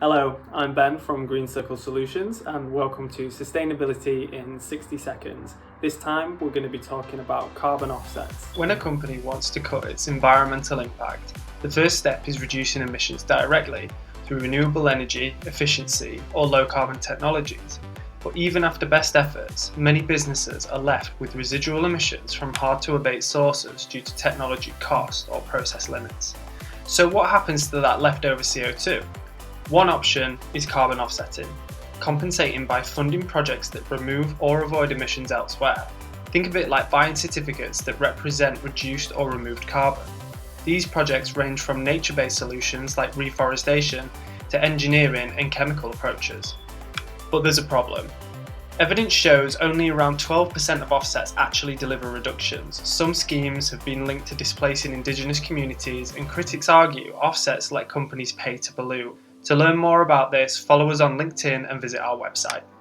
Hello, I'm Ben from Green Circle Solutions and welcome to Sustainability in 60 Seconds. This time we're going to be talking about carbon offsets. When a company wants to cut its environmental impact, the first step is reducing emissions directly through renewable energy, efficiency, or low carbon technologies. But even after best efforts, many businesses are left with residual emissions from hard to abate sources due to technology cost or process limits. So what happens to that leftover CO2? One option is carbon offsetting, compensating by funding projects that remove or avoid emissions elsewhere. Think of it like buying certificates that represent reduced or removed carbon. These projects range from nature-based solutions like reforestation to engineering and chemical approaches. But there's a problem. Evidence shows only around 12% of offsets actually deliver reductions. Some schemes have been linked to displacing indigenous communities, and critics argue offsets let companies pay to pollute. To learn more about this, follow us on LinkedIn and visit our website.